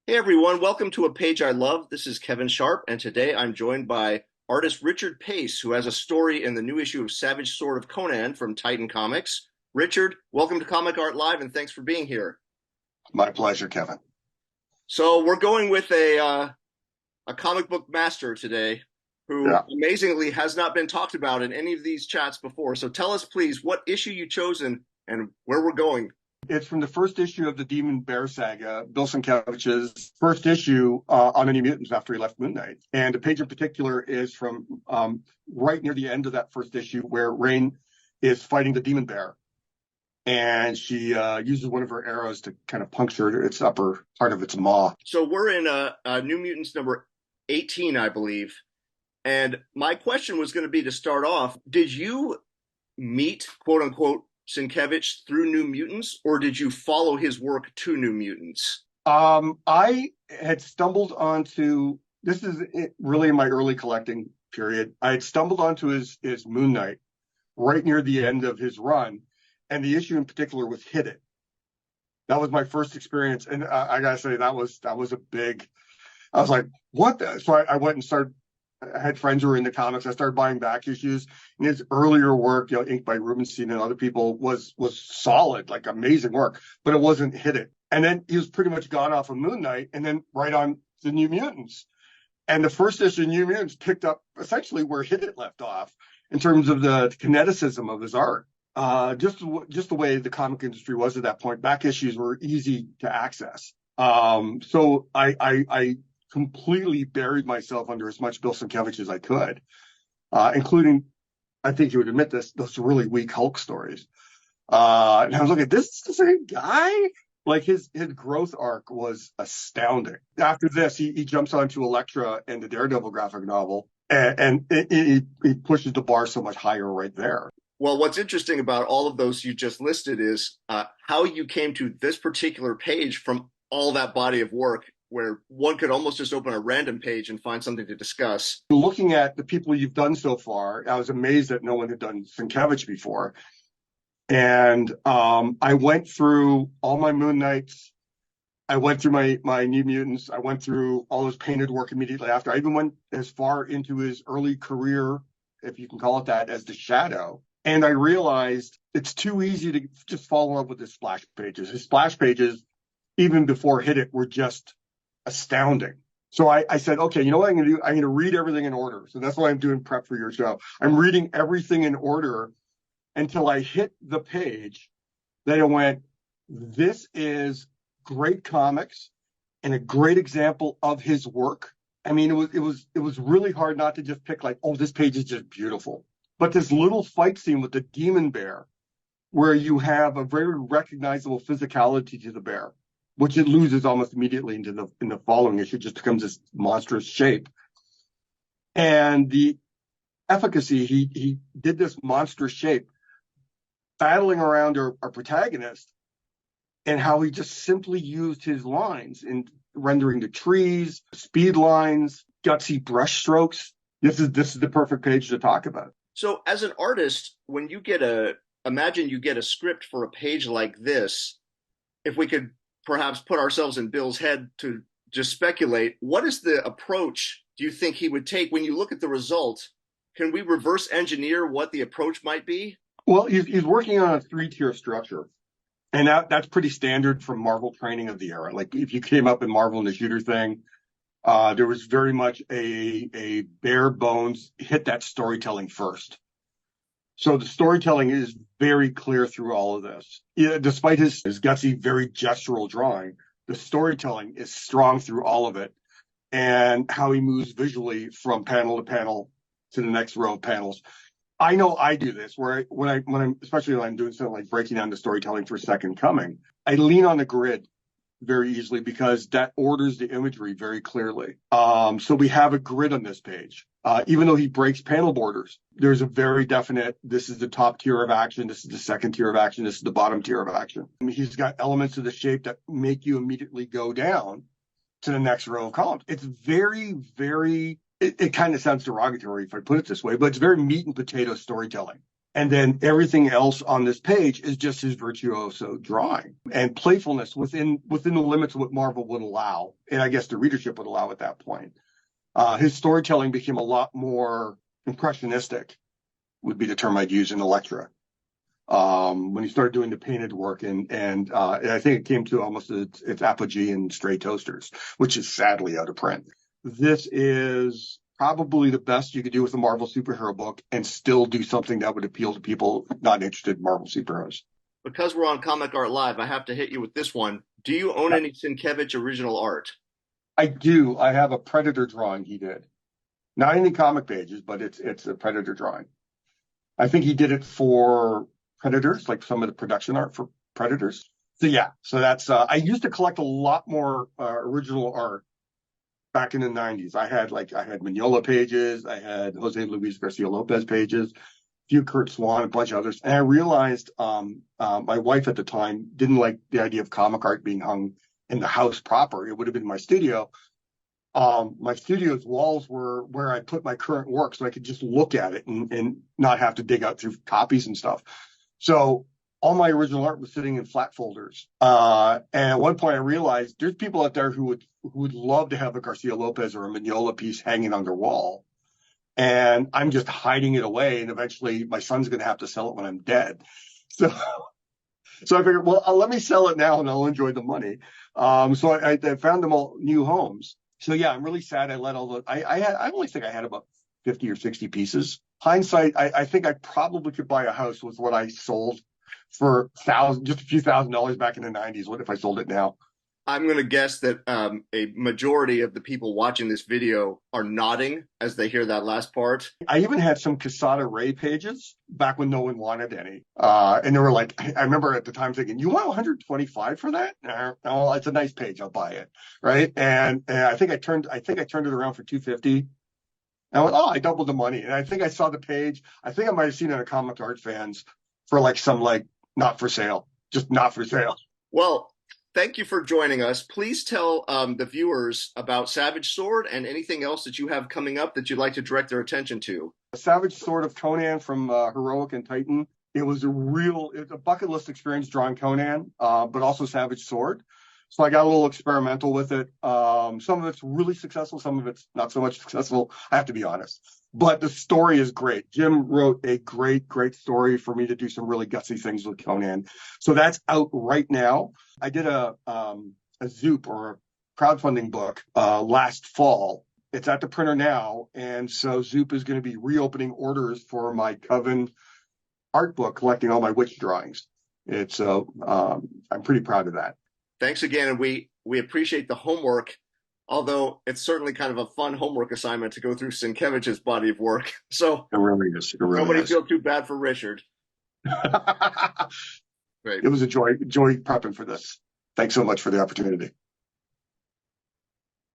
Hey everyone, welcome to A Page I Love. This is Kevin Sharp, and today I'm joined by artist Richard Pace, who has a story in the new issue of Savage Sword of Conan from Titan Comics. Richard, welcome to Comic Art Live, and thanks for being here. My pleasure, Kevin. So we're going with a comic book master today, who Yeah, amazingly has not been talked about in any of these chats before. So tell us, please, what issue you chosen and where we're going. it's from the first issue of the Demon Bear saga, Bill Sienkiewicz's first issue on the New Mutants after he left Moon Knight. And the page in particular is from right near the end of that first issue where Rain is fighting the Demon Bear. And she uses one of her arrows to kind of puncture its upper part of its maw. So we're in a New Mutants number 18, I believe. And my question was going to be, to start off, did you meet, quote unquote, Sienkiewicz through New Mutants, or did you follow his work to New Mutants? I had stumbled onto, this is really in my early collecting period. I had stumbled onto his Moon Knight right near the end of his run, and the issue in particular was Hit It. That was my first experience, and I gotta say that was a big. I was like, what? So I went and started. I had friends who were into comics. I started buying back issues. And his earlier work, inked by Rubenstein and other people, was solid, like amazing work, but it wasn't Hit It. And then he was pretty much gone off of Moon Knight, and then right on the New Mutants. And the first issue of New Mutants picked up essentially where Hit It left off in terms of the kineticism of his art. Just the way the comic industry was at that point, back issues were easy to access. So I completely buried myself under as much Bill Sienkiewicz as I could, including, I think you would admit this, those really weak Hulk stories. And I was looking, this is the same guy? Like his growth arc was astounding. After this, he jumps onto Elektra and the Daredevil graphic novel, and he pushes the bar so much higher right there. Well, what's interesting about all of those you just listed is how you came to this particular page from all that body of work, where one could almost just open a random page and find something to discuss. Looking at the people you've done so far, I was amazed that no one had done Sienkiewicz before. And I went through all my Moon Knights. I went through my New Mutants. I went through all his painted work immediately after. I even went as far into his early career, if you can call it that, as the Shadow. And I realized it's too easy to just fall in love with his splash pages. His splash pages, even before Hit It, were just astounding. So I said, okay, you know what I'm going to do? I'm going to read everything in order. So that's why I'm doing prep for your show. I'm reading everything in order until I hit the page. Then I went, this is great comics and a great example of his work. I mean, it was really hard not to just pick like, oh, this page is just beautiful. But this little fight scene with the demon bear, where you have a very recognizable physicality to the bear, which it loses almost immediately in the following issue, just becomes this monstrous shape. And the efficacy, he did this monstrous shape, battling around our protagonist, and how he just simply used his lines in rendering the trees, speed lines, gutsy brush strokes. This is the perfect page to talk about. So as an artist, when you imagine you get a script for a page like this, if we could perhaps put ourselves in Bill's head to just speculate, what is the approach do you think he would take when you look at the result? Can we reverse engineer what the approach might be? Well, he's working on a 3-tier structure. And that's pretty standard from Marvel training of the era. Like if you came up in Marvel in the shooter thing, there was very much a bare bones hit that storytelling first. So the storytelling is very clear through all of this. Despite his gutsy, very gestural drawing, the storytelling is strong through all of it, and how he moves visually from panel to panel to the next row of panels. I know I do this when I'm especially when I'm doing something like breaking down the storytelling for Second Coming. I lean on the grid very easily because that orders the imagery very clearly. So we have a grid on this page. Even though he breaks panel borders, there's a very definite, this is the top tier of action, this is the second tier of action, this is the bottom tier of action. I mean, he's got elements of the shape that make you immediately go down to the next row of columns. It's very, very, it kind of sounds derogatory if I put it this way, but it's very meat and potato storytelling. And then everything else on this page is just his virtuoso drawing and playfulness within the limits of what Marvel would allow, and I guess the readership would allow at that point. His storytelling became a lot more impressionistic, would be the term I'd use in Elektra. When he started doing the painted work, and I think it came to almost its apogee in Stray Toasters, which is sadly out of print. This is probably the best you could do with a Marvel superhero book and still do something that would appeal to people not interested in Marvel superheroes. Because we're on Comic Art Live, I have to hit you with this one. Do you own any Sienkiewicz original art? I do. I have a Predator drawing he did. Not any comic pages, but it's a Predator drawing. I think he did it for Predators, like some of the production art for Predators. So yeah, so that's I used to collect a lot more original art back in the 90s. I had Mignola pages, I had Jose Luis Garcia Lopez pages, a few Kurt Swan, a bunch of others. And I realized my wife at the time didn't like the idea of comic art being hung in the house proper. It would have been my studio. My studio's walls were where I put my current work so I could just look at it and not have to dig out through copies and stuff. So all my original art was sitting in flat folders. And at one point I realized there's people out there who would love to have a Garcia Lopez or a Mignola piece hanging on their wall. And I'm just hiding it away. And eventually my son's going to have to sell it when I'm dead. So, so I figured, well, let me sell it now and I'll enjoy the money. So I found them all new homes. So yeah, I'm really sad I let all the, I only think I had about 50 or 60 pieces. Hindsight, I think I probably could buy a house with what I sold for just a few $1,000s back in the 90s. What if I sold it now? I'm going to guess that a majority of the people watching this video are nodding as they hear that last part. I even had some Quesada Ray pages back when no one wanted any. And they were like, I remember at the time thinking, you want 125 for that? No, it's a nice page. I'll buy it. Right. And I think I turned it around for 250. And I went, oh, I doubled the money. And I think I saw the page. I think I might have seen it on Comic Art Fans for some not for sale, just not for sale. Well, thank you for joining us. Please tell the viewers about Savage Sword and anything else that you have coming up that you'd like to direct their attention to. Savage Sword of Conan from Heroic and Titan. It was a bucket list experience drawing Conan, but also Savage Sword. So I got a little experimental with it. Some of it's really successful, some of it's not so much successful. I have to be honest. But the story is great. Jim wrote a great, great story for me to do some really gutsy things with Conan. So that's out right now. I did a Zoop or a crowdfunding book last fall. It's at the printer now. And so Zoop is going to be reopening orders for my Coven art book, collecting all my witch drawings. I'm pretty proud of that. Thanks again, and we appreciate the homework, although it's certainly kind of a fun homework assignment to go through Sienkiewicz's body of work. So it really is. It really nobody is. feel too bad for Richard. Great. It was a joy prepping for this. Thanks so much for the opportunity.